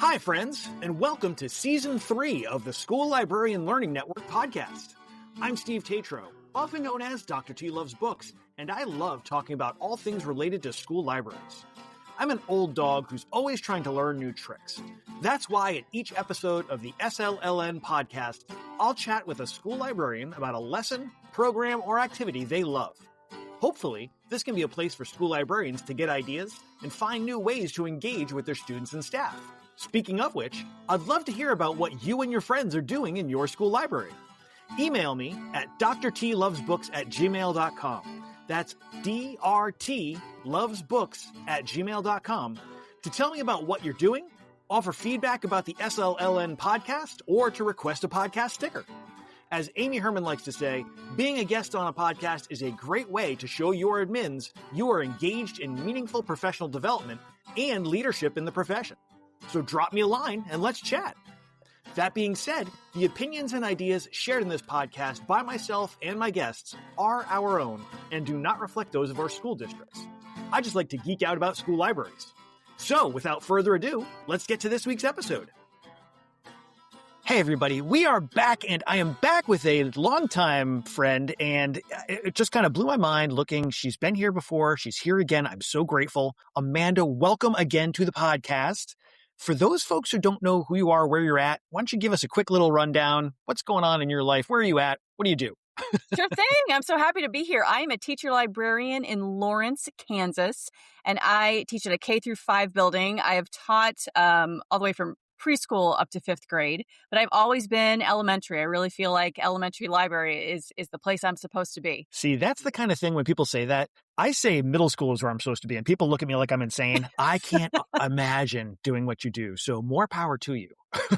Hi, friends, and welcome to Season 3 of the School Librarian Learning Network podcast. I'm Steve Tatro, often known as Dr. T Loves Books, and I love talking about all things related to school libraries. I'm an old dog who's always trying to learn new tricks. That's why in each episode of the SLLN podcast, I'll chat with a school librarian about a lesson, program, or activity they love. Hopefully, this can be a place for school librarians to get ideas and find new ways to engage with their students and staff. Speaking of which, I'd love to hear about what you and your friends are doing in your school library. Email me at drtlovesbooks@gmail.com. That's drtlovesbooks@gmail.com to tell me about what you're doing, offer feedback about the SLLN podcast, or to request a podcast sticker. As Amy Herman likes to say, being a guest on a podcast is a great way to show your admins you are engaged in meaningful professional development and leadership in the profession. So drop me a line and let's chat. That being said, the opinions and ideas shared in this podcast by myself and my guests are our own and do not reflect those of our school districts. I just like to geek out about school libraries. So without further ado, let's get to this week's episode. Hey everybody, we are back, and I am back with a longtime friend, and it just kind of blew my mind looking. She's been here before. She's here again. I'm so grateful. Amanda, welcome again to the podcast. For those folks who don't know who you are, where you're at, why don't you give us a quick little rundown? What's going on in your life? Where are you at? What do you do? Sure thing. I'm so happy to be here. I am a teacher librarian in Lawrence, Kansas, and I teach at a K-5 building. I have taught all the way from preschool up to 5th grade, but I've always been elementary. I really feel like elementary library is the place I'm supposed to be. See, that's the kind of thing when people say that, I say middle school is where I'm supposed to be, and people look at me like I'm insane. I can't imagine doing what you do. So more power to you.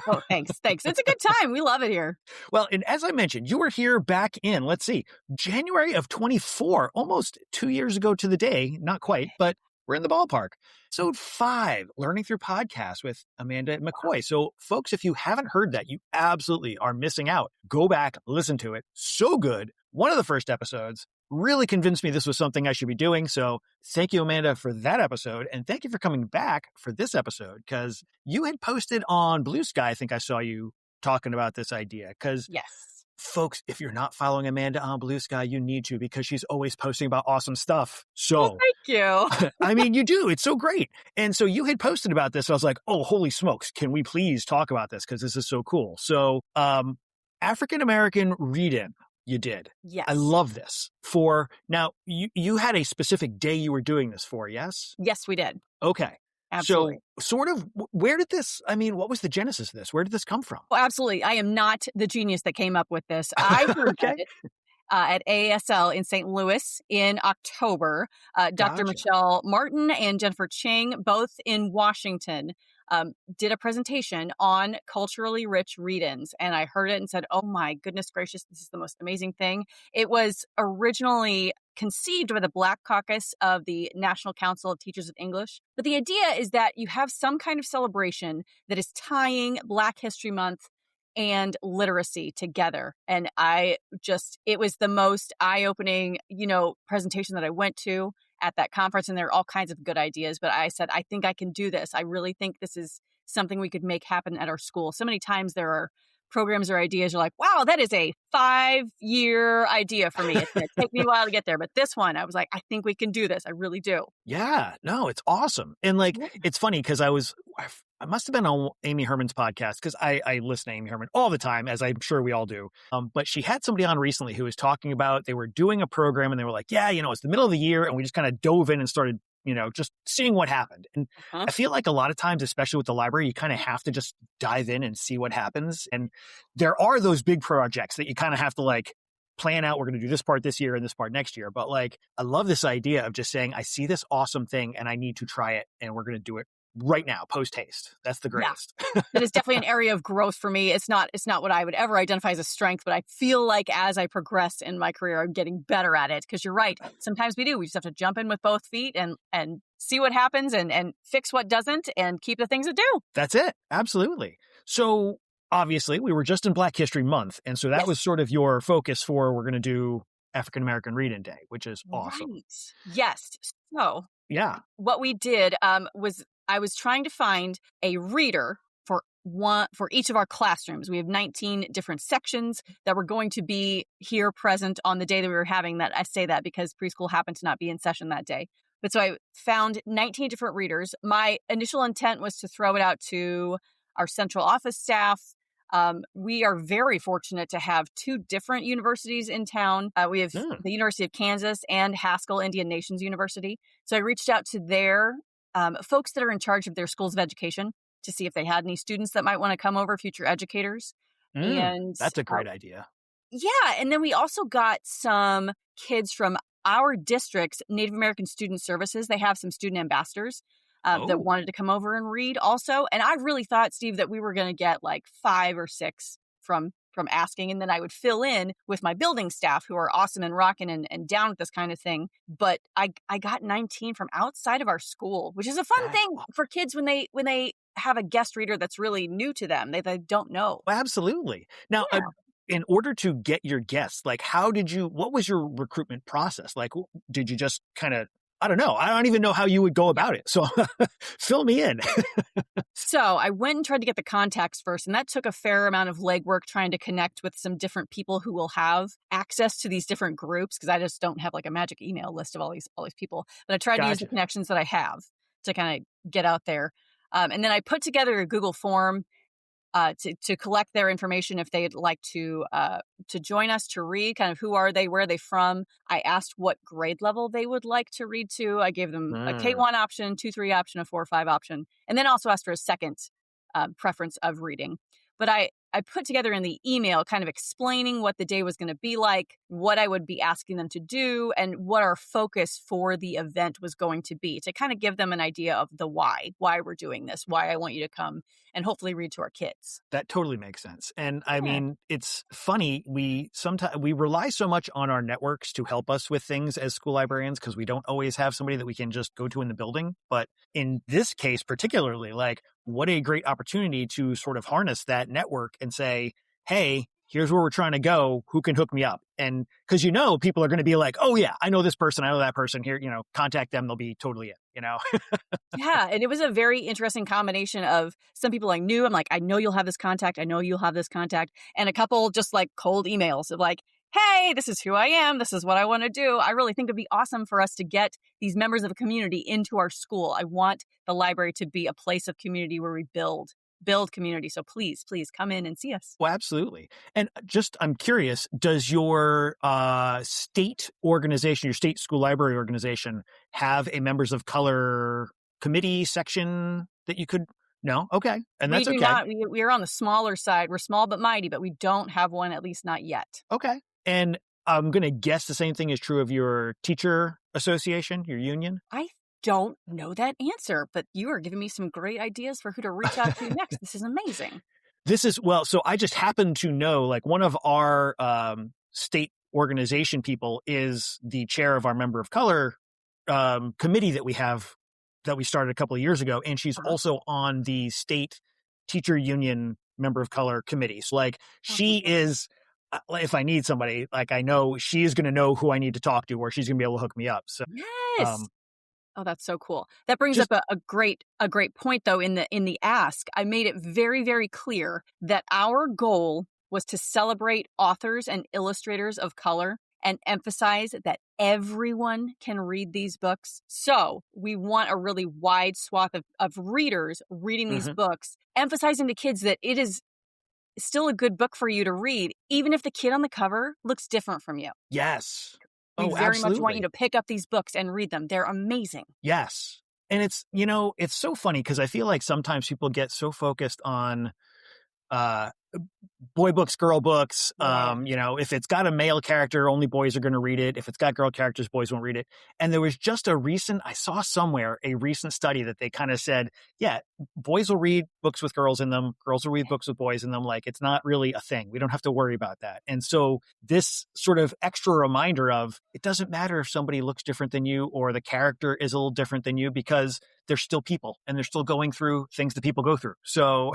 Oh, thanks. It's a good time. We love it here. Well, and as I mentioned, you were here back in, let's see, January of 24, almost 2 years ago to the day. Not quite, but we're in the ballpark. Episode 5, Learning Through Podcasts with Amanda McCoy. So folks, if you haven't heard that, you absolutely are missing out. Go back, listen to it. So good. One of the first episodes really convinced me this was something I should be doing. So thank you, Amanda, for that episode. And thank you for coming back for this episode, because you had posted on Bluesky. I think I saw you talking about this idea. Because yes. Folks, if you're not following Amanda on Bluesky, you need to, because she's always posting about awesome stuff. So, well, thank you. I mean, you do. It's so great. And so you had posted about this. So I was like, oh, holy smokes. Can we please talk about this? Because this is so cool. So, African-American read-in, you did. Yes. I love this. Now, you had a specific day you were doing this for, yes? Yes, we did. Okay. Absolutely. So sort of, where did this, what was the genesis of this? Where did this come from? Well, absolutely. I am not the genius that came up with this. I heard it at AASL in St. Louis in October. Dr. Michelle Martin and Jennifer Ching, both in Washington, did a presentation on culturally rich read-ins. And I heard it and said, oh my goodness gracious, this is the most amazing thing. It was originally conceived by the Black Caucus of the National Council of Teachers of English. But the idea is that you have some kind of celebration that is tying Black History Month and literacy together. And it was the most eye-opening, presentation that I went to at that conference. And there are all kinds of good ideas. But I said, I think I can do this. I really think this is something we could make happen at our school. So many times there are programs or ideas, you're like, wow, that is a 5-year idea for me. It's going to take me a while to get there. But this one, I was like, I think we can do this. I really do. Yeah, no, it's awesome. And it's funny because I must have been on Amy Herman's podcast, because I listen to Amy Herman all the time, as I'm sure we all do. But she had somebody on recently who was talking about, they were doing a program and they were like, yeah, it's the middle of the year. And we just kind of dove in and started just seeing what happened. And I feel like a lot of times, especially with the library, you kind of have to just dive in and see what happens. And there are those big projects that you kind of have to plan out. We're going to do this part this year and this part next year. But I love this idea of just saying, I see this awesome thing and I need to try it, and we're going to do it right now, post haste. That's the greatest. Yeah. That is definitely an area of growth for me. It's not what I would ever identify as a strength, but I feel like as I progress in my career, I'm getting better at it. Because you're right. Sometimes we do. We just have to jump in with both feet and see what happens and fix what doesn't and keep the things that do. That's it. Absolutely. So obviously we were just in Black History Month. And so that was sort of your focus for, we're going to do African-American Read-In Day, which is awesome. Right. Yes. So yeah, what we did was I was trying to find a reader for each of our classrooms. We have 19 different sections that were going to be here present on the day that we were having that. I say that because preschool happened to not be in session that day. But so I found 19 different readers. My initial intent was to throw it out to our central office staff. We are very fortunate to have 2 different universities in town. We have the University of Kansas and Haskell Indian Nations University. So I reached out to their folks that are in charge of their schools of education to see if they had any students that might want to come over, future educators. And that's a great idea. Yeah. And then we also got some kids from our district's Native American Student Services. They have some student ambassadors that wanted to come over and read also. And I really thought, Steve, that we were going to get like 5 or 6 from asking. And then I would fill in with my building staff who are awesome and rocking and down with this kind of thing. But I got 19 from outside of our school, which is a fun thing for kids when they have a guest reader that's really new to them. They don't know. Absolutely. Now, in order to get your guests, like what was your recruitment process? Like, did you just kind of, I don't know. I don't even know how you would go about it. So fill me in. So I went and tried to get the contacts first, and that took a fair amount of legwork trying to connect with some different people who will have access to these different groups, because I just don't have like a magic email list of all these people. But I tried to use the connections that I have to kind of get out there. And then I put together a Google form to collect their information if they'd like to join us to read, kind of who are they, where are they from. I asked what grade level they would like to read to. I gave them a K1 option, 2-3 option, a 4-5 option, and then also asked for a second preference of reading. But I put together in the email kind of explaining what the day was going to be like, what I would be asking them to do, and what our focus for the event was going to be, to kind of give them an idea of the why we're doing this, why I want you to come and hopefully read to our kids. That totally makes sense. And I mean, it's funny. We rely so much on our networks to help us with things as school librarians, because we don't always have somebody that we can just go to in the building. But in this case, particularly, like, what a great opportunity to sort of harness that network and say, hey, here's where we're trying to go. Who can hook me up? And because, people are going to be like, oh yeah, I know this person. I know that person here, contact them. They'll be totally in, Yeah. And it was a very interesting combination of some people I knew. I'm like, I know you'll have this contact. I know you'll have this contact. And a couple just like cold emails of like, hey, this is who I am. This is what I want to do. I really think it'd be awesome for us to get these members of a community into our school. I want the library to be a place of community where we build community. So please come in and see us. Well, absolutely. And I'm curious, does your state organization, your state school library organization, have a members of color committee section that you could? No? Okay. And that's okay. We are on the smaller side. We're small but mighty, but we don't have one, at least not yet. Okay. And I'm going to guess the same thing is true of your teacher association, your union? I don't know that answer, but you are giving me some great ideas for who to reach out to next. This is amazing. So I just happen to know, like, one of our state organization people is the chair of our member of color committee that we have, that we started a couple of years ago. And she's also on the state teacher union member of color committee. So like, she is, if I need somebody, like, I know she is going to know who I need to talk to, or she's going to be able to hook me up. So yes. Oh, that's so cool. That brings up a great point, though. In the ask, I made it very, very clear that our goal was to celebrate authors and illustrators of color and emphasize that everyone can read these books. So we want a really wide swath of readers reading these books, emphasizing to kids that it is still a good book for you to read, even if the kid on the cover looks different from you. Yes. We very much want you to pick up these books and read them. They're amazing. Yes. And it's, it's so funny because I feel like sometimes people get so focused on boy books, girl books. If it's got a male character, only boys are going to read it. If it's got girl characters, boys won't read it. And there was just I saw somewhere a recent study that they kind of said, yeah, boys will read books with girls in them. Girls will read books with boys in them. Like, it's not really a thing. We don't have to worry about that. And so this sort of extra reminder of, it doesn't matter if somebody looks different than you or the character is a little different than you, because they're still people and they're still going through things that people go through. So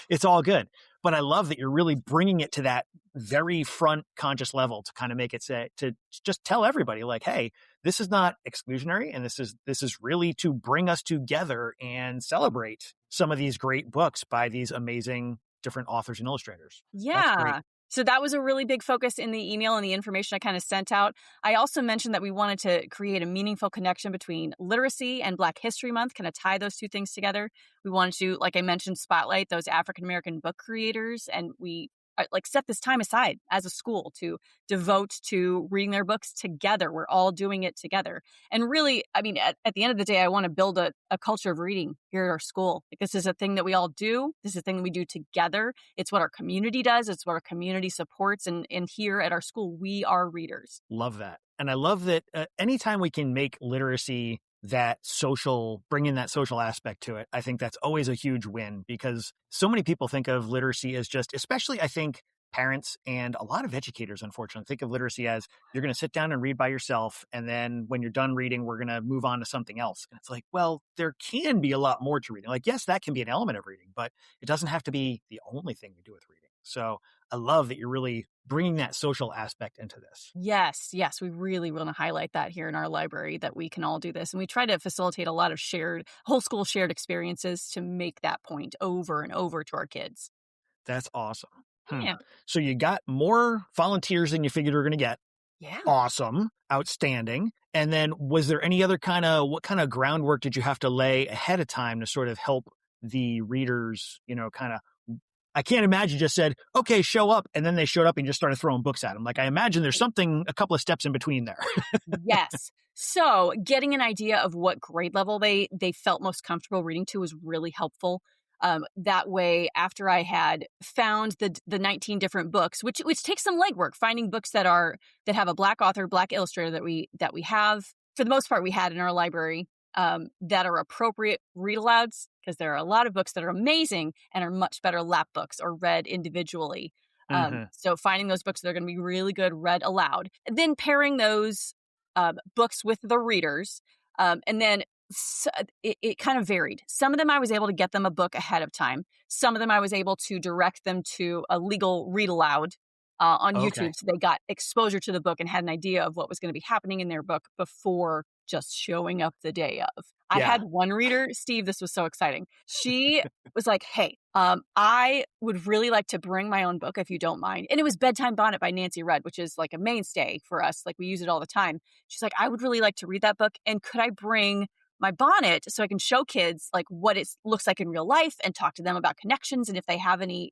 it's all good. But I love that you're really bringing it to that very front conscious level to kind of make it say, to just tell everybody like, hey, this is not exclusionary. And this is really to bring us together and celebrate some of these great books by these amazing different authors and illustrators. That's great. Yeah. So that was a really big focus in the email and the information I kind of sent out. I also mentioned that we wanted to create a meaningful connection between literacy and Black History Month, kind of tie those two things together. We wanted to, like I mentioned, spotlight those African-American book creators. And we set this time aside as a school to devote to reading their books together. We're all doing it together. And really, I mean, at the end of the day, I want to build a culture of reading here at our school. Like, this is a thing that we all do. This is a thing that we do together. It's what our community does. It's what our community supports. And here at our school, we are readers. Love that. And I love that anytime we can make literacy bring in that social aspect to it, I think that's always a huge win, because so many people think of literacy as just, especially I think parents and a lot of educators, unfortunately, think of literacy as you're going to sit down and read by yourself. And then when you're done reading, we're going to move on to something else. And it's like, well, there can be a lot more to reading. Like, yes, that can be an element of reading, but it doesn't have to be the only thing we do with reading. So I love that you're really bringing that social aspect into this. Yes. We really want to highlight that here in our library, that we can all do this. And we try to facilitate a lot of whole school shared experiences to make that point over and over to our kids. That's awesome. Yeah. So you got more volunteers than you figured you were going to get. Yeah. Awesome. Outstanding. And then was there any other what kind of groundwork did you have to lay ahead of time to sort of help the readers, I can't imagine you just said, okay, show up. And then they showed up and just started throwing books at them. Like, I imagine there's a couple of steps in between there. Yes. So getting an idea of what grade level they felt most comfortable reading to was really helpful. That way, after I had found the 19 different books, which takes some legwork, finding books that have a Black author, Black illustrator that we have, for the most part, we had in our library, that are appropriate read alouds, because there are a lot of books that are amazing and are much better lap books or read individually. So finding those books that are going to be really good read aloud, and then pairing those books with the readers. And then it kind of varied. Some of them I was able to get them a book ahead of time. Some of them I was able to direct them to a legal read aloud on YouTube. So they got exposure to the book and had an idea of what was going to be happening in their book before just showing up the day of. I had one reader, Steve, this was so exciting. She was like, hey, I would really like to bring my own book if you don't mind. And it was Bedtime Bonnet by Nancy Rudd, which is like a mainstay for us. Like, we use it all the time. She's like, I would really like to read that book. And could I bring my bonnet so I can show kids like what it looks like in real life and talk to them about connections, and if they have any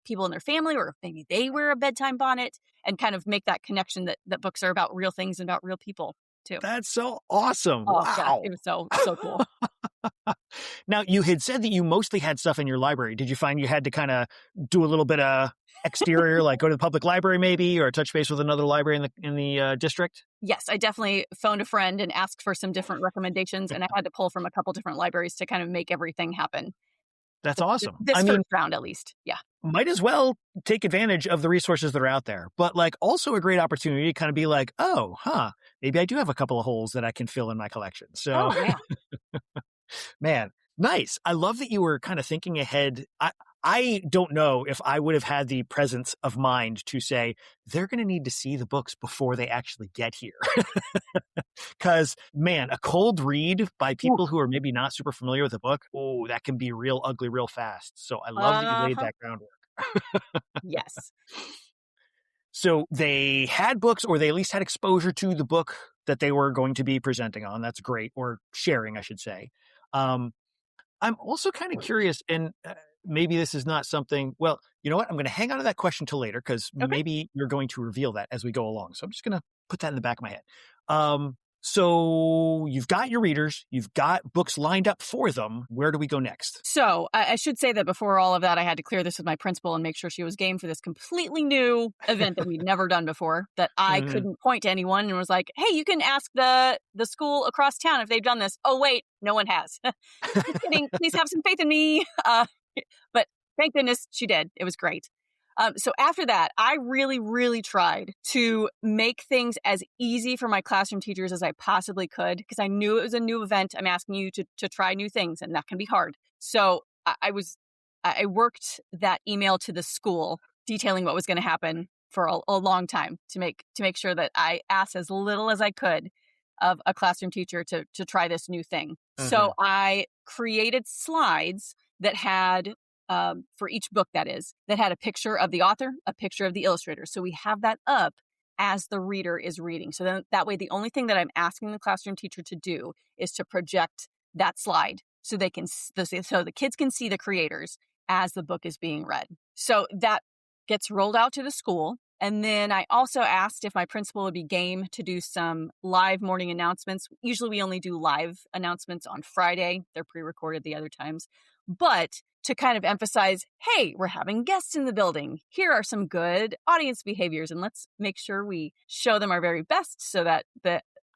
people in their family, or if maybe they wear a bedtime bonnet, and kind of make that connection that books are about real things and about real people too. That's so awesome. Oh, wow. God, it was so cool. Now, you had said that you mostly had stuff in your library. Did you find you had to kind of do a little bit of exterior, like go to the public library maybe, or touch base with another library in the district? Yes, I definitely phoned a friend and asked for some different recommendations, and I had to pull from a couple different libraries to kind of make everything happen. That's awesome. This first round, at least. Yeah. Might as well take advantage of the resources that are out there, but like also a great opportunity to kind of be like, oh, maybe I do have a couple of holes that I can fill in my collection. So, man, nice. I love that you were kind of thinking ahead. I don't know if I would have had the presence of mind to say, they're going to need to see the books before they actually get here. Because, man, a cold read by people who are maybe not super familiar with the book, that can be real ugly real fast. So I love that you laid that groundwork. Yes. So they had books, or they at least had exposure to the book that they were going to be presenting on. That's great. Or sharing, I should say. I'm also kind of curious, and maybe this is not something, well, you know what? I'm going to hang on to that question till later, because maybe you're going to reveal that as we go along. So I'm just going to put that in the back of my head. So you've got your readers, you've got books lined up for them. Where do we go next? So I should say that before all of that, I had to clear this with my principal and make sure she was game for this completely new event that we'd never done before, that I couldn't point to anyone and was like, hey, you can ask the school across town if they've done this. Oh, wait, no one has. Just kidding. Please have some faith in me. But thank goodness she did. It was great. So after that, I really, really tried to make things as easy for my classroom teachers as I possibly could, because I knew it was a new event. I'm asking you to try new things, and that can be hard. So I was I worked that email to the school detailing what was going to happen for a long time to make sure that I asked as little as I could of a classroom teacher to try this new thing. So I created slides that had, for each book that had a picture of the author, a picture of the illustrator. So we have that up as the reader is reading. So then that way, the only thing that I'm asking the classroom teacher to do is to project that slide so they can, so the kids can see the creators as the book is being read. So that gets rolled out to the school. And then I also asked if my principal would be game to do some live morning announcements. Usually we only do live announcements on Friday. They're pre-recorded the other times. But to kind of emphasize, hey, we're having guests in the building. Here are some good audience behaviors, and let's make sure we show them our very best so that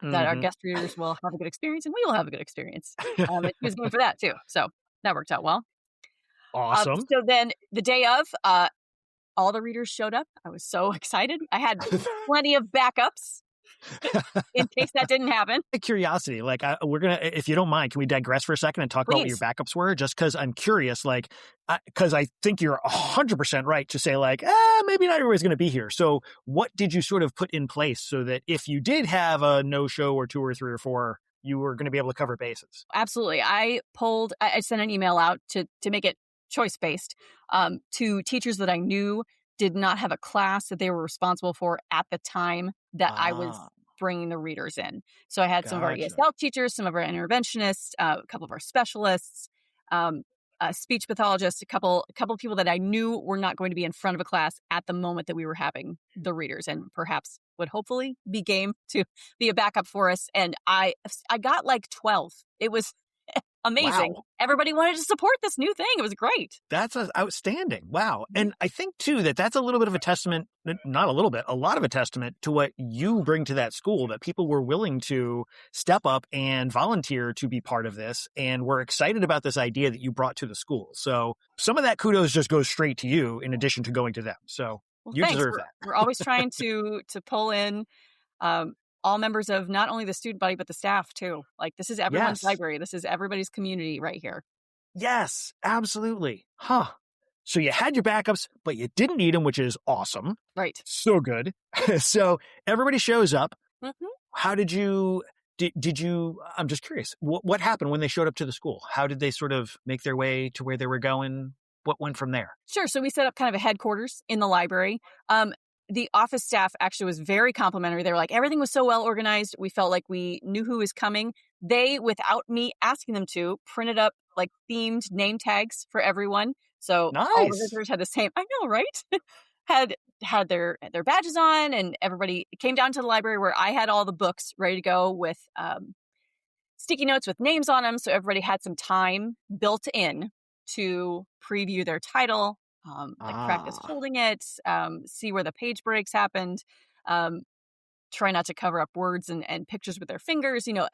our guest readers will have a good experience and we will have a good experience. And he was going for that too. So that worked out well. Awesome. So then the day of, all the readers showed up. I was so excited. I had plenty of backups in case that didn't happen. Curiosity, like we're gonna, if you don't mind, can we digress for a second and talk about what your backups were? Just because I'm curious, like, because I think you're 100% right to say, like, maybe not everybody's going to be here. So, what did you sort of put in place so that if you did have a no show or 2 or 3 or 4, you were going to be able to cover bases? Absolutely. I sent an email out to make it choice based to teachers that I knew did not have a class that they were responsible for at the time that I was bringing the readers in. So I had some of our ESL teachers, some of our interventionists, a couple of our specialists, a speech pathologist, a couple of people that I knew were not going to be in front of a class at the moment that we were having the readers, and perhaps would hopefully be game to be a backup for us. And I got like 12. It was amazing. Wow. Everybody wanted to support this new thing. It was great. That's outstanding. Wow. And I think, too, that's a little bit of a testament, not a little bit, a lot of a testament to what you bring to that school, that people were willing to step up and volunteer to be part of this. And we're excited about this idea that you brought to the school. So some of that kudos just goes straight to you in addition to going to them. So you deserve that. We're always trying to pull in all members of not only the student body, but the staff too. Like, this is everyone's library. This is everybody's community right here. Yes, absolutely. Huh. So you had your backups, but you didn't need them, which is awesome. Right. So good. So everybody shows up. Mm-hmm. How did you, I'm just curious, what happened when they showed up to the school? How did they sort of make their way to where they were going? What went from there? Sure. So we set up kind of a headquarters in the library. The office staff actually was very complimentary. They were like, everything was so well organized. We felt like we knew who was coming. They, without me asking them to, printed up like themed name tags for everyone. So all the visitors had the same, I know, right? had their badges on, and everybody came down to the library where I had all the books ready to go with sticky notes with names on them. So everybody had some time built in to preview their title, practice holding it, see where the page breaks happened, try not to cover up words and pictures with their fingers. You know,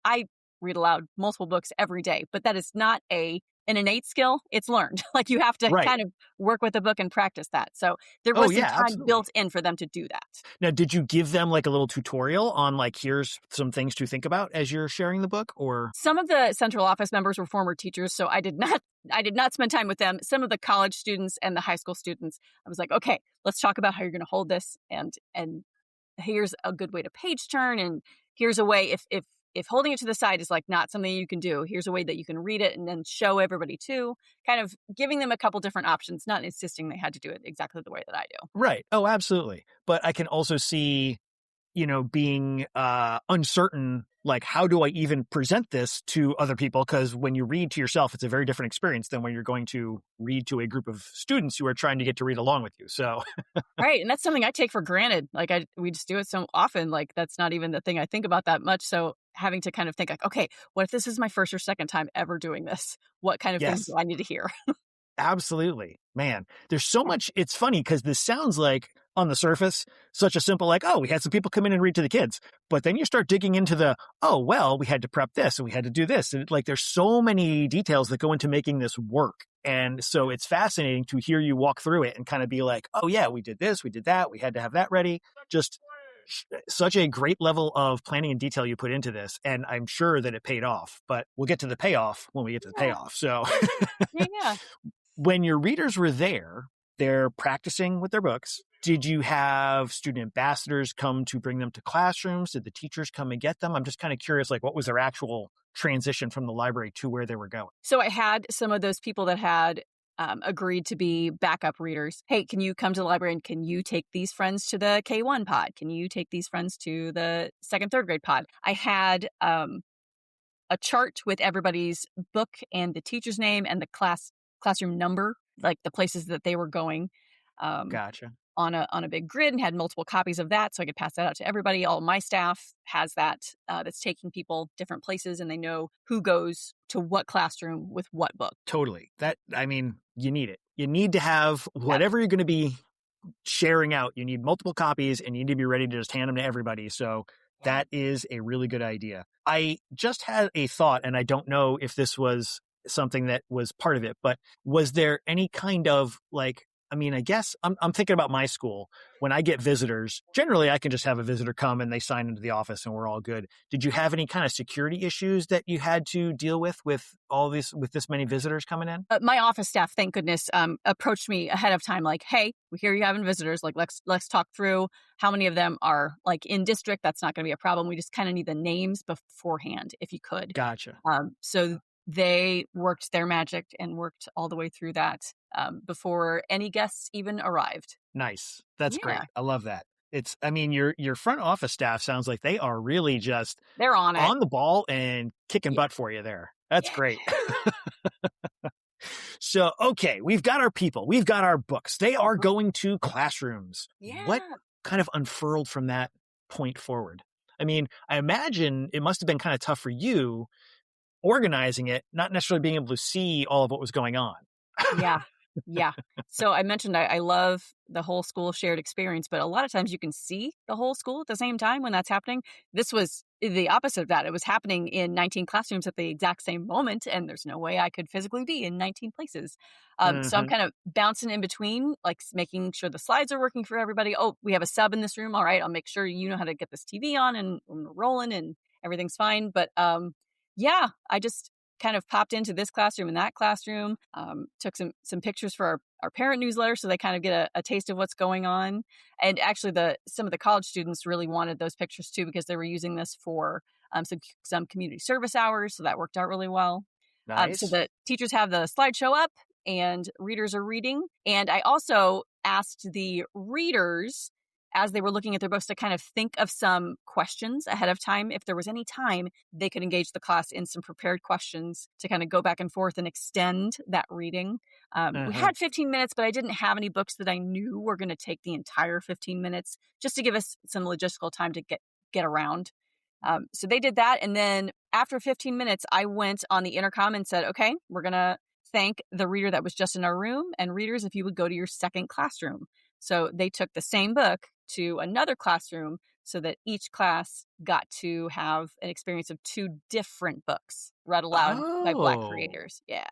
I read aloud multiple books every day, but that is not an innate skill. It's learned. Like, you have to kind of work with the book and practice that. So there was some time built in for them to do that. Now, did you give them like a little tutorial on like, here's some things to think about as you're sharing the book? Or some of the central office members were former teachers, so I did not spend time with them. Some of the college students and the high school students, I was like, okay, let's talk about how you're going to hold this, and here's a good way to page turn, and here's a way if holding it to the side is like not something you can do, here's a way that you can read it and then show everybody too, kind of giving them a couple different options, not insisting they had to do it exactly the way that I do. Right. Oh, absolutely. But I can also see, being uncertain, like, how do I even present this to other people? Because when you read to yourself, it's a very different experience than when you're going to read to a group of students who are trying to get to read along with you. So, right. And that's something I take for granted. Like, we just do it so often. Like, that's not even the thing I think about that much. So having to kind of think like, okay, what if this is my first or second time ever doing this? What kind of things do I need to hear? Absolutely. Man, there's so much. It's funny because this sounds like, on the surface, such a simple, like, oh, we had some people come in and read to the kids. But then you start digging into we had to prep this and we had to do this. And like, there's so many details that go into making this work. And so it's fascinating to hear you walk through it and kind of be like, oh yeah, we did this, we did that, we had to have that ready. Just such a great level of planning and detail you put into this. And I'm sure that it paid off, but we'll get to the payoff when we get to the payoff. So yeah. When your readers were there, they're practicing with their books. Did you have student ambassadors come to bring them to classrooms? Did the teachers come and get them? I'm just kind of curious, like, what was their actual transition from the library to where they were going? So I had some of those people that had agreed to be backup readers. Hey, can you come to the library and can you take these friends to the K1 pod? Can you take these friends to the second, third grade pod? I had a chart with everybody's book and the teacher's name and the classroom number, like the places that they were going. Gotcha. On a big grid, and had multiple copies of that, so I could pass that out to everybody. All my staff has that. That's taking people different places, and they know who goes to what classroom with what book. Totally. You need it. You need to have whatever you're going to be sharing out. You need multiple copies, and you need to be ready to just hand them to everybody. So that is a really good idea. I just had a thought, and I don't know if this was something that was part of it, but was there any kind of I guess I'm thinking about my school. When I get visitors, generally I can just have a visitor come and they sign into the office and we're all good. Did you have any kind of security issues that you had to deal with all this, with this many visitors coming in? My office staff, thank goodness, approached me ahead of time, like, "Hey, we hear you having visitors. Like, let's talk through how many of them are like in district. That's not going to be a problem. We just kind of need the names beforehand, if you could." Gotcha. So they worked their magic and worked all the way through that before any guests even arrived. Nice. That's great. I love that. Your front office staff sounds like they are really just they're on it, on the ball and kicking butt for you there. That's great. So, okay, we've got our people, we've got our books. They are going to classrooms. Yeah. What kind of unfurled from that point forward? I imagine it must have been kind of tough for you organizing it, not necessarily being able to see all of what was going on. Yeah. So I mentioned I love the whole school shared experience, but a lot of times you can see the whole school at the same time when that's happening. This was the opposite of that. It was happening in 19 classrooms at the exact same moment, and there's no way I could physically be in 19 places. So I'm kind of bouncing in between, like making sure the slides are working for everybody. Oh, we have a sub in this room. All right, I'll make sure you know how to get this TV on and we're rolling and everything's fine. But I just kind of popped into this classroom and that classroom, took some pictures for our parent newsletter so they kind of get a taste of what's going on. And actually some of the college students really wanted those pictures too, because they were using this for some community service hours. So that worked out really well. Nice. So the teachers have the slideshow up and readers are reading. And I also asked the readers, as they were looking at their books, to kind of think of some questions ahead of time. If there was any time, they could engage the class in some prepared questions to kind of go back and forth and extend that reading. We had 15 minutes, but I didn't have any books that I knew were going to take the entire 15 minutes, just to give us some logistical time to get around. So they did that. And then after 15 minutes, I went on the intercom and said, okay, we're going to thank the reader that was just in our room. And readers, if you would go to your second classroom. So they took the same book to another classroom so that each class got to have an experience of two different books read aloud by Black creators. Yeah.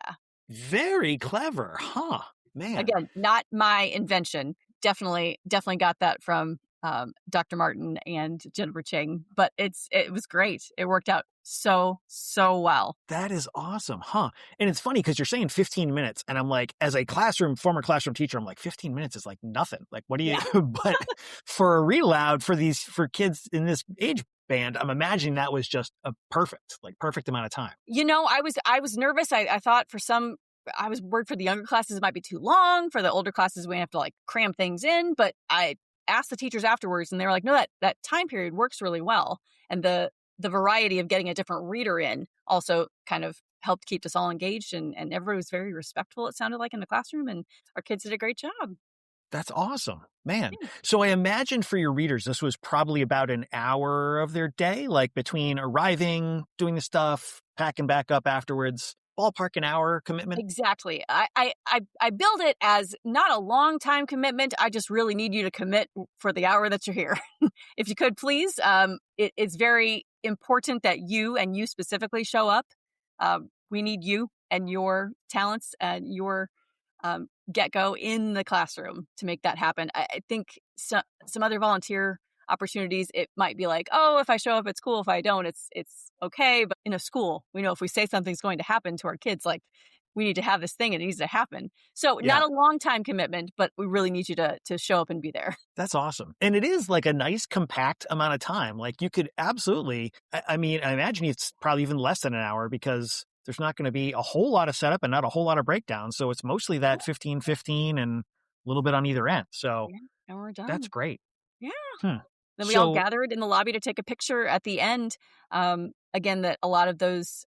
Very clever. Huh. Man. Again, not my invention. Definitely got that from Dr. Martin and Jennifer Chang, but it was great. It worked out so well. That is awesome. Huh. And it's funny because you're saying 15 minutes and I'm like, as a former classroom teacher, I'm like, 15 minutes is like nothing. Like, what do you, but for a read aloud for kids in this age band, I'm imagining that was just a perfect amount of time. I was nervous. I thought I was worried for the younger classes, it might be too long. For the older classes, we have to like cram things in, but I asked the teachers afterwards and they were like, no, that time period works really well. And the variety of getting a different reader in also kind of helped keep us all engaged, and everybody was very respectful, it sounded like, in the classroom, and our kids did a great job. That's awesome, man. Yeah. So I imagine for your readers, this was probably about an hour of their day, like between arriving, doing the stuff, packing back up afterwards. Ballpark an hour commitment? Exactly. I build it as not a long time commitment. I just really need you to commit for the hour that you're here. If you could, please. It's very important that you specifically show up. We need you and your talents and your get-go in the classroom to make that happen. I think some other volunteer opportunities, it might be like, oh, if I show up, it's cool. If I don't, it's okay. But in a school, we know if we say something's going to happen to our kids, like we need to have this thing and it needs to happen. So Yeah. not a long time commitment, but we really need you to show up and be there. That's awesome. And it is like a nice compact amount of time. Like you could absolutely, I mean, I imagine it's probably even less than an hour because there's not going to be a whole lot of setup and not a whole lot of breakdown. So it's mostly that 15-15 and a little bit on either end. So Yeah, and we're that's done. great. Yeah. Hmm. Then we all So gathered in the lobby to take a picture at the end. Again, that a lot of those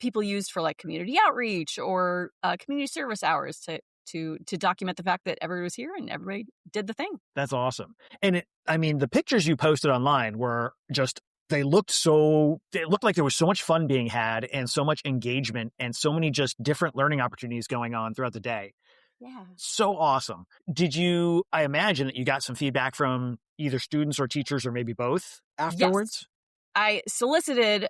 people used for like community outreach or community service hours to document the fact that everybody was here and everybody did the thing. that's awesome. And I mean, the pictures you posted online were just, they looked like there was so much fun being had and so much engagement and so many just different learning opportunities going on throughout the day. Yeah. So awesome. I imagine that you got some feedback from either students or teachers or maybe both afterwards? Yes. I solicited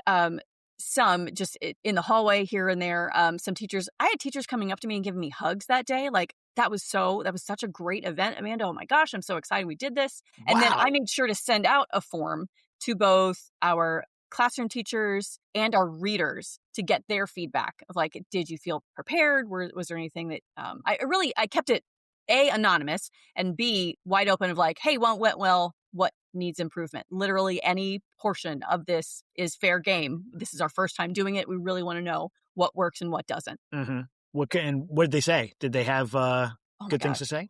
some just in the hallway here and there. Some teachers, I had teachers coming up to me and giving me hugs that day. Like that was such a great event, Amanda. Oh my gosh, I'm so excited we did this. And then I Wow. made sure to send out a form to both our classroom teachers and our readers to get their feedback of like, did you feel prepared? Was there anything that I kept it A, anonymous, and B, wide open of like, hey, went well, what needs improvement? Literally any portion of this is fair game. This is our first time doing it. We really want to know what works and what doesn't. Mm-hmm. What did they say? Did they have Oh my good things God. to say?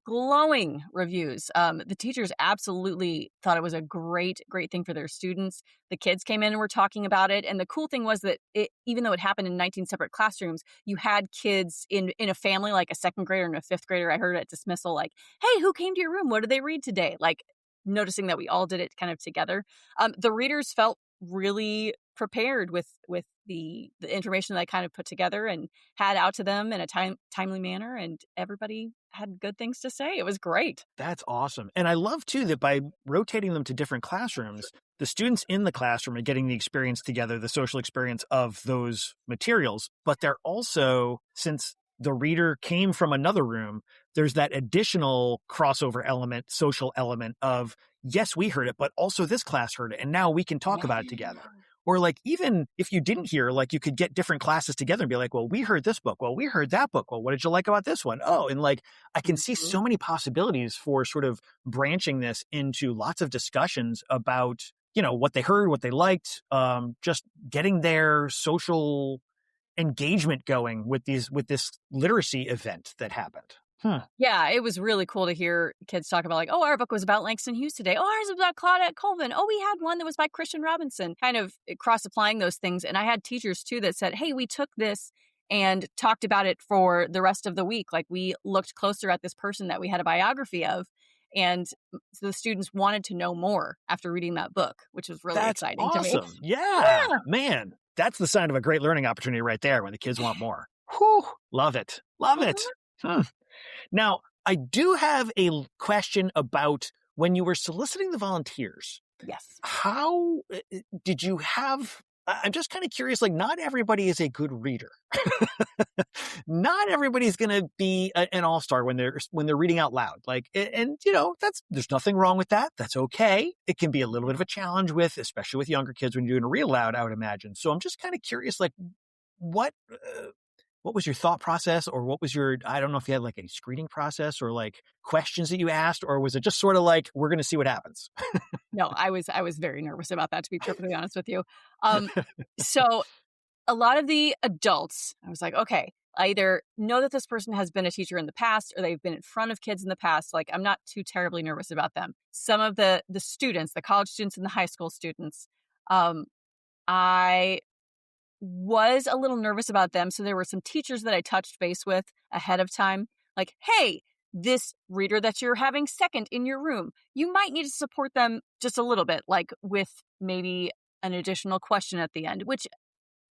Glowing reviews. The teachers absolutely thought it was a great thing for their students. The kids came in and were talking about it. And the cool thing was that even though it happened in 19 separate classrooms, you had kids in a family, like a second grader and a fifth grader. I heard at dismissal, like, hey, who came to your room? What did they read today? Like noticing that we all did it kind of together. The readers felt really prepared with the information that I kind of put together and had out to them in a timely manner, and everybody had good things to say. It was great. That's awesome. And I love too that by rotating them to different classrooms, the students in the classroom are getting the experience together, the social experience of those materials, but they're also, since the reader came from another room, there's that additional crossover element, social element of, yes, we heard it, but also this class heard it. And now we can talk about it together. Or like, even if you didn't hear, like you could get different classes together and be like, well, we heard this book. Well, we heard that book. Well, what did you like about this one? Oh, and like, I can see so many possibilities for sort of branching this into lots of discussions about, what they heard, what they liked, just getting their social engagement going with this literacy event that happened. Yeah, it was really cool to hear kids talk about like, oh, our book was about Langston Hughes today. Oh, ours was about Claudette Colvin. Oh, we had one that was by Christian Robinson, kind of cross-applying those things. And I had teachers too that said, hey, we took this and talked about it for the rest of the week. Like we looked closer at this person that we had a biography of. And the students wanted to know more after reading that book, which was really exciting to me. Awesome. Yeah, man. That's the sign of a great learning opportunity right there when the kids want more. Whew, love it. Love it. Now, I do have a question about when you were soliciting the volunteers. Yes. How did you have, I'm just kind of curious, like not everybody is a good reader. Not everybody's going to be an all-star when they're reading out loud. Like, and there's nothing wrong with that. That's okay. It can be a little bit of a challenge especially with younger kids when you're doing a read aloud, I would imagine. So I'm just kind of curious, like what was your thought process, or what was I don't know if you had like a screening process or like questions that you asked, or was it just sort of like, we're going to see what happens? No, I was very nervous about that, to be perfectly honest with you. So a lot of the adults, I was like, okay, I either know that this person has been a teacher in the past or they've been in front of kids in the past. Like, I'm not too terribly nervous about them. Some of the students, the college students and the high school students, I was a little nervous about them. So there were some teachers that I touched base with ahead of time. Like, hey, this reader that you're having second in your room, you might need to support them just a little bit, like with maybe an additional question at the end, which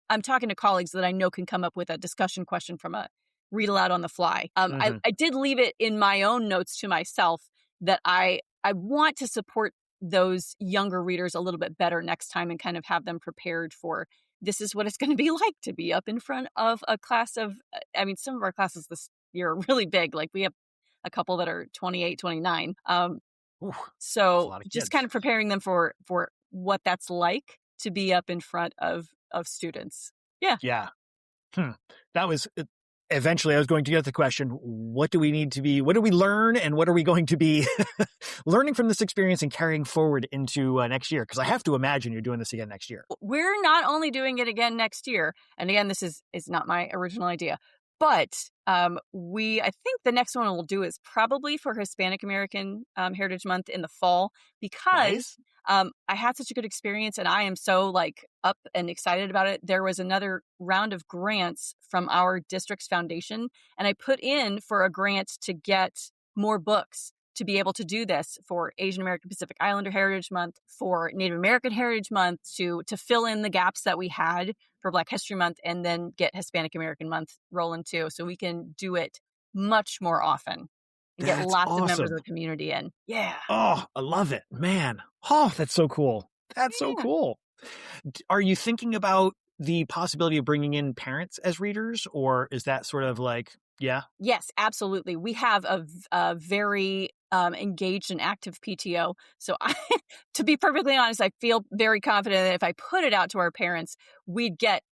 I'm talking to colleagues that I know can come up with a discussion question from a read aloud on the fly. I did leave it in my own notes to myself that I want to support those younger readers a little bit better next time and kind of have them prepared for, this is what it's going to be like to be up in front of a class of, some of our classes this year are really big. Like we have a couple that are 28, 29. So just kind of preparing them for what that's like to be up in front of students. Yeah. Yeah. Hmm. That was eventually I was going to get the question, what do we learn and what are we going to be learning from this experience and carrying forward into next year? Because I have to imagine you're doing this again next year. We're not only doing it again next year, and again, this is not my original idea, but I think the next one we'll do is probably for Hispanic American Heritage Month in the fall, because Nice. I had such a good experience and I am so like up and excited about it. There was another round of grants from our district's foundation, and I put in for a grant to get more books to be able to do this for Asian American Pacific Islander Heritage Month, for Native American Heritage Month, to fill in the gaps that we had for Black History Month, and then get Hispanic American Month rolling too, so we can do it much more often and get That's lots of members awesome. of the community in. Yeah. Oh, I love it, man. Oh, that's so cool. That's so Yeah. cool. Are you thinking about the possibility of bringing in parents as readers, or is that sort of like, yeah? Yes, absolutely. We have a very engaged and active PTO. So, to be perfectly honest, I feel very confident that if I put it out to our parents, we'd get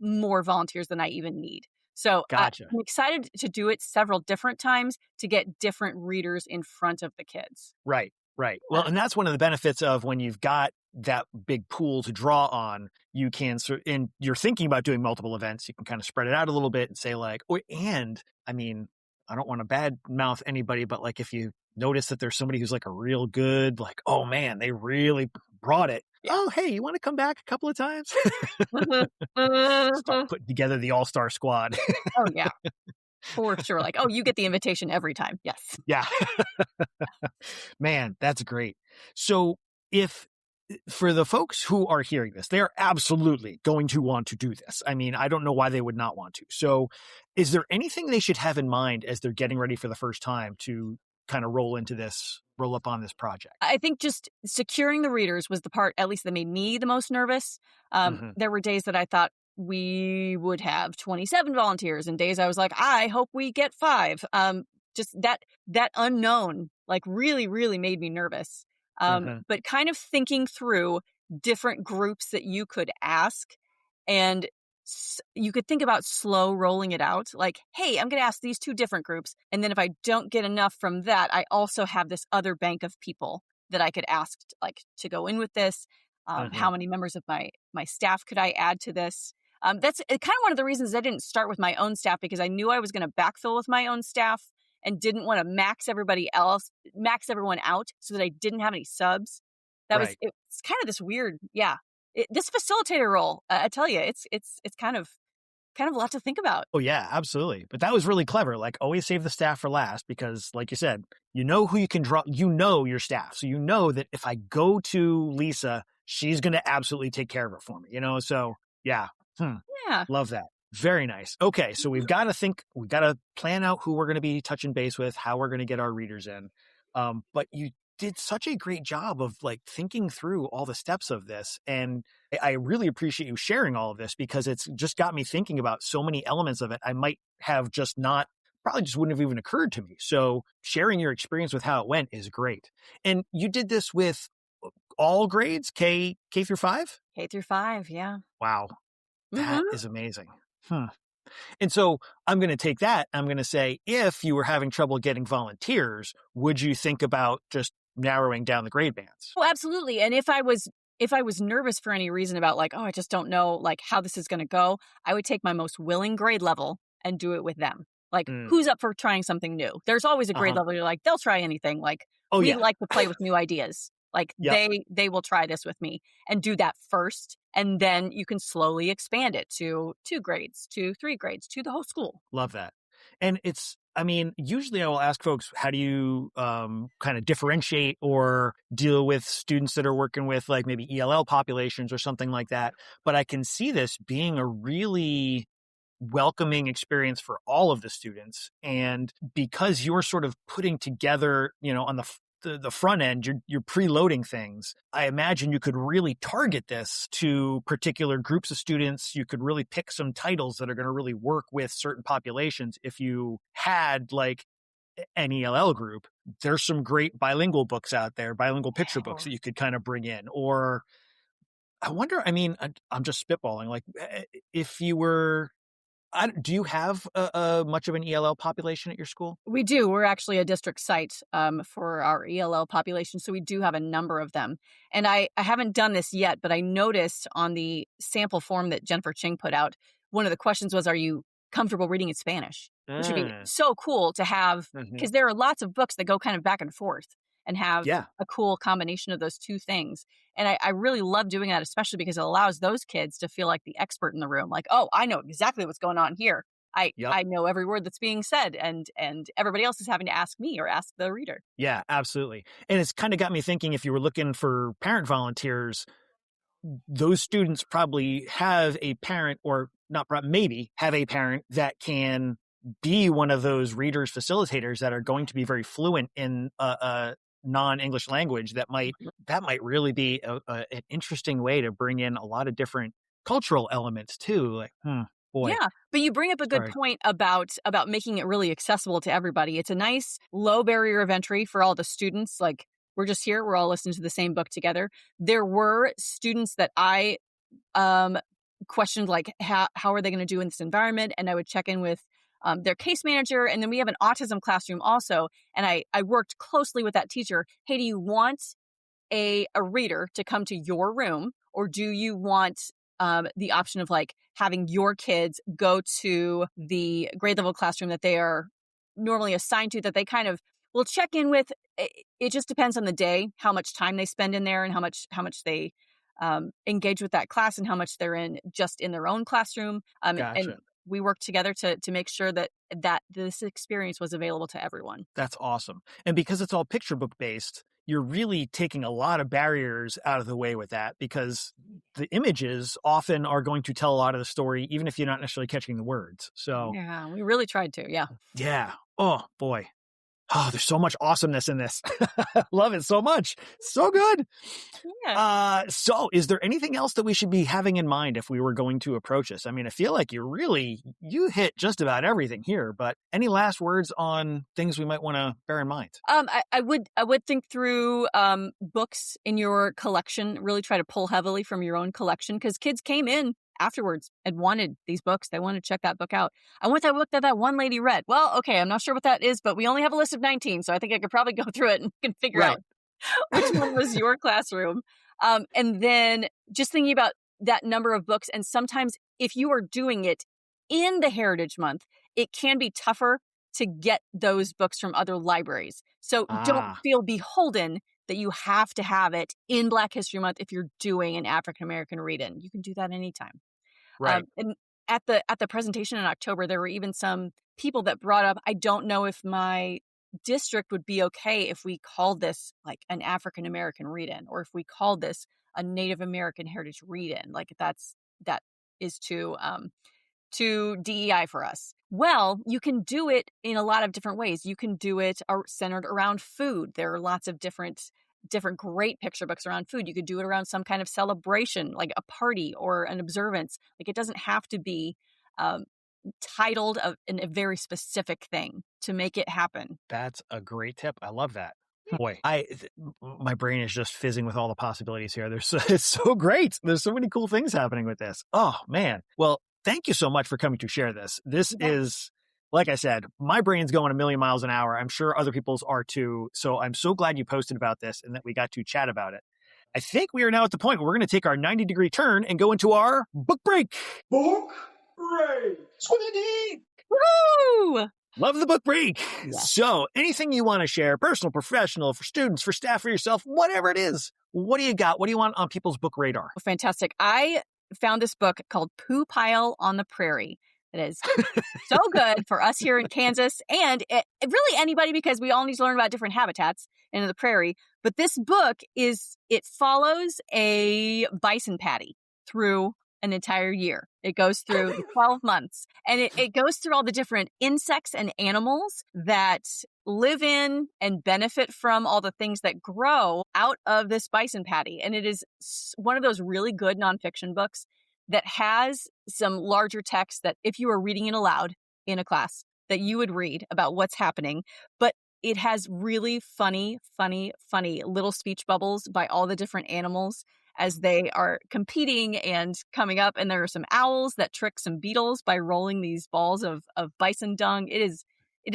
more volunteers than I even need. So, Gotcha. I'm excited to do it several different times to get different readers in front of the kids. Right, right. Well, and that's one of the benefits of when you've got that big pool to draw on, you can, and you're thinking about doing multiple events, you can kind of spread it out a little bit and say like, oh, and I mean, I don't want to bad mouth anybody, but like if you notice that there's somebody who's like a real good, like, oh man, they really brought it. Yeah. Oh, hey, you want to come back a couple of times? Mhm. Start putting together the all-star squad. Oh, yeah, for sure. Like, oh, you get the invitation every time. Yes. Yeah. Man, that's great. So if for the folks who are hearing this, they're absolutely going to want to do this. I mean, I don't know why they would not want to. So is there anything they should have in mind as they're getting ready for the first time to kind of roll up on this project? I think just securing the readers was the part, at least, that made me the most nervous. Mm-hmm. There were days that I thought we would have 27 volunteers, and days I was like, I hope we get 5. Just that unknown, like, really, really made me nervous. Mm-hmm. But kind of thinking through different groups that you could ask, and you could think about slow rolling it out. Like, hey, I'm going to ask these 2 different groups. And then if I don't get enough from that, I also have this other bank of people that I could ask to go in with this. Mm-hmm. How many members of my staff could I add to this? That's kind of one of the reasons I didn't start with my own staff, because I knew I was going to backfill with my own staff and didn't want to max everyone out so that I didn't have any subs. It's kind of this weird, this facilitator role. I tell you, it's kind of a lot to think about. Oh yeah, absolutely. But that was really clever. Like, always save the staff for last, because like you said, you know who you can draw, you know your staff. So you know that if I go to Lisa, she's going to absolutely take care of it for me, So yeah. Yeah. Love that. Very nice. Okay. So we've got to plan out who we're going to be touching base with, how we're going to get our readers in. But you did such a great job of like thinking through all the steps of this. And I really appreciate you sharing all of this, because it's just got me thinking about so many elements of it. I might have probably just wouldn't have even occurred to me. So sharing your experience with how it went is great. And you did this with all grades, K through 5? K through 5. Yeah. Wow. That is amazing. And so I'm going to take that. I'm going to say, if you were having trouble getting volunteers, would you think about just narrowing down the grade bands? Well, absolutely. And if I was nervous for any reason about like, oh, I just don't know like how this is going to go, I would take my most willing grade level and do it with them. Like, who's up for trying something new? There's always a grade level. You're like, they'll try anything. Like, we like to play with new ideas. Like, they will try this with me, and do that first. And then you can slowly expand it to 2 grades, to 3 grades, to the whole school. Love that. And usually I will ask folks, how do you kind of differentiate or deal with students that are working with like maybe ELL populations or something like that? But I can see this being a really welcoming experience for all of the students. And because you're sort of putting together, on the front end, you're preloading things. I imagine you could really target this to particular groups of students. You could really pick some titles that are going to really work with certain populations. If you had like an ELL group, there's some great bilingual books out there, bilingual picture books that you could kind of bring in. Or I wonder, I'm just spitballing, like if you were Do you have a much of an ELL population at your school? We do. We're actually a district site for our ELL population, so we do have a number of them. And I haven't done this yet, but I noticed on the sample form that Jennifer Ching put out, one of the questions was, are you comfortable reading in Spanish? Which would be so cool to have, because there are lots of books that go kind of back and forth and have a cool combination of those two things. And I really love doing that, especially because it allows those kids to feel like the expert in the room. Like, oh, I know exactly what's going on here. I know every word that's being said, and everybody else is having to ask me or ask the reader. Yeah, absolutely. And it's kind of got me thinking, if you were looking for parent volunteers, those students probably have a parent, or not, maybe have a parent that can be one of those readers facilitators that are going to be very fluent in a non-English language. That might really be an interesting way to bring in a lot of different cultural elements too. Like, boy. Yeah, but you bring up a good point about making it really accessible to everybody. It's a nice low barrier of entry for all the students. Like, we're just here, we're all listening to the same book together. There were students that I questioned, like, how are they going to do in this environment? And I would check in with their case manager. And then we have an autism classroom also. And I worked closely with that teacher. Hey, do you want a reader to come to your room, or do you want the option of like having your kids go to the grade level classroom that they are normally assigned to, that they kind of will check in with? It just depends on the day, how much time they spend in there and how much they engage with that class and how much they're just in their own classroom. Gotcha. And we worked together to make sure that this experience was available to everyone. That's awesome. And because it's all picture book based, you're really taking a lot of barriers out of the way with that, because the images often are going to tell a lot of the story, even if you're not necessarily catching the words. So yeah, we really tried to. Yeah. Yeah. Oh boy. Oh, there's so much awesomeness in this. Love it so much. So good. Yeah. So is there anything else that we should be having in mind if we were going to approach this? I mean, I feel like you hit just about everything here, but any last words on things we might want to bear in mind? I would think through books in your collection, really try to pull heavily from your own collection, because kids came in afterwards and wanted these books. They wanted to check that book out. I want that book that one lady read. Well, okay, I'm not sure what that is, but we only have a list of 19, so I think I could probably go through it and can figure out which one was your classroom. And then just thinking about that number of books, and sometimes if you are doing it in the Heritage Month, it can be tougher to get those books from other libraries. So don't feel beholden that you have to have it in Black History Month if you're doing an African American read-in. You can do that anytime. Right. And at the presentation in October, there were even some people that brought up, I don't know if my district would be okay if we called this like an African American read-in, or if we called this a Native American Heritage read-in. Like that is too DEI for us. Well, you can do it in a lot of different ways. You can do it centered around food. There are lots of different great picture books around food. You could do it around some kind of celebration, like a party or an observance. Like, it doesn't have to be titled in a very specific thing to make it happen. That's a great tip. I love that. Boy, my brain is just fizzing with all the possibilities here. It's so great. There's so many cool things happening with this. Oh man. Well, thank you so much for coming to share this. This is, like I said, my brain's going a million miles an hour. I'm sure other people's are too. So I'm so glad you posted about this and that we got to chat about it. I think we are now at the point where we're going to take our 90-degree turn and go into our book break. Book break. Squiddy! Woo! Love the book break. Yeah. So anything you want to share, personal, professional, for students, for staff, for yourself, whatever it is, what do you got? What do you want on people's book radar? Fantastic. I found this book called Poo Pile on the Prairie. It is so good for us here in Kansas, and really anybody, because we all need to learn about different habitats in the prairie. But this book it follows a bison patty through an entire year. It goes through 12 months, and it goes through all the different insects and animals that live in and benefit from all the things that grow out of this bison patty. And it is one of those really good nonfiction books that has some larger text that if you were reading it aloud in a class, that you would read about what's happening. But it has really funny little speech bubbles by all the different animals as they are competing and coming up. And there are some owls that trick some beetles by rolling these balls of bison dung. It is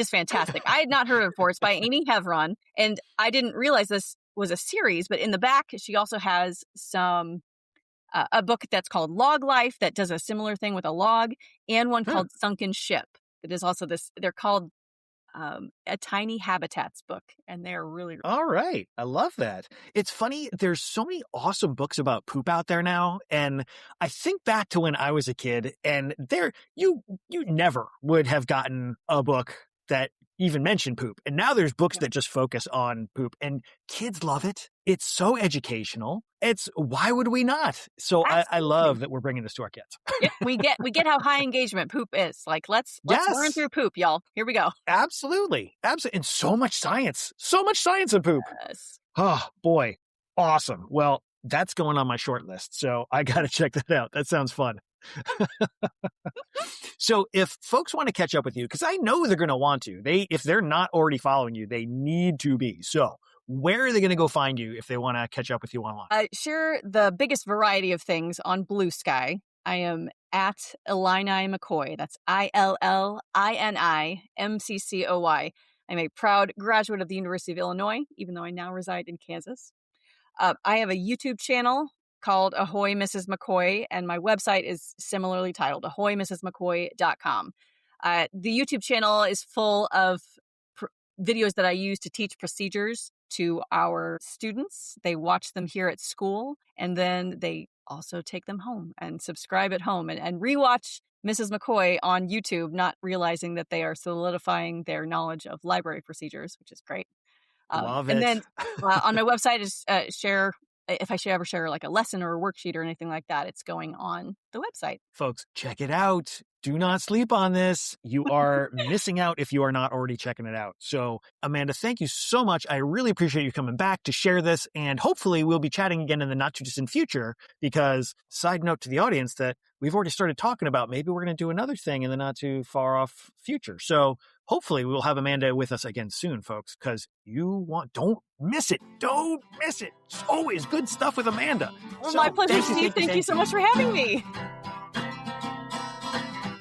fantastic. I had not heard of it before. It's by Amy Hevron, and I didn't realize this was a series, but in the back, she also has some a book that's called Log Life that does a similar thing with a log, and one called Sunken Ship that is also this. They're called a Tiny Habitats book, and they're really all right. I love that. It's funny. There's so many awesome books about poop out there now, and I think back to when I was a kid, and you never would have gotten a book that even mentioned poop, and now there's books that just focus on poop, and kids love it. It's so educational. Why would we not? So I love that we're bringing this to our kids. Yeah, we get how high engagement poop is. Like let's learn through poop, y'all. Here we go. Absolutely. And so much science in poop. Yes. Oh boy. Awesome. Well, that's going on my short list. So I got to check that out. That sounds fun. So if folks want to catch up with you, because I know they're going to want to, if they're not already following you, they need to be. So where are they going to go find you if they want to catch up with you online? Share the biggest variety of things on Bluesky. I am at Illini McCoy. That's ILLINIMCCOY. I'm a proud graduate of the University of Illinois, even though I now reside in Kansas. I have a YouTube channel called Ahoy Mrs. McCoy, and my website is similarly titled ahoymrsmccoy.com. The YouTube channel is full of videos that I use to teach procedures to our students. They watch them here at school, and then they also take them home and subscribe at home and rewatch Mrs. McCoy on YouTube, not realizing that they are solidifying their knowledge of library procedures, which is great. Love it. And then on my website is if I should ever share like a lesson or a worksheet or anything like that, it's going on the website. Folks, check it out. Do not sleep on this. You are missing out if you are not already checking it out. So, Amanda, thank you so much. I really appreciate you coming back to share this. And hopefully we'll be chatting again in the not too distant future, because side note to the audience that we've already started talking about, maybe we're going to do another thing in the not too far off future. So hopefully we'll have Amanda with us again soon, folks, because don't miss it. Don't miss it. It's always good stuff with Amanda. Well, my pleasure, Steve. Thank you so much for having me.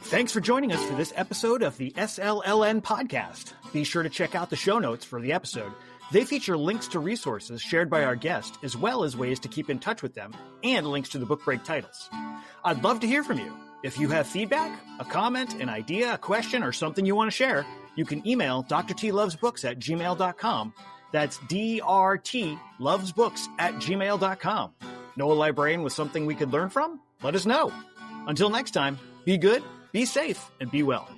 Thanks for joining us for this episode of the SLLN podcast. Be sure to check out the show notes for the episode. They feature links to resources shared by our guest, as well as ways to keep in touch with them, and links to the book break titles. I'd love to hear from you. If you have feedback, a comment, an idea, a question, or something you want to share, you can email drtlovesbooks@gmail.com. That's drtlovesbooks@gmail.com. Know a librarian with something we could learn from? Let us know. Until next time, be good, be safe, and be well.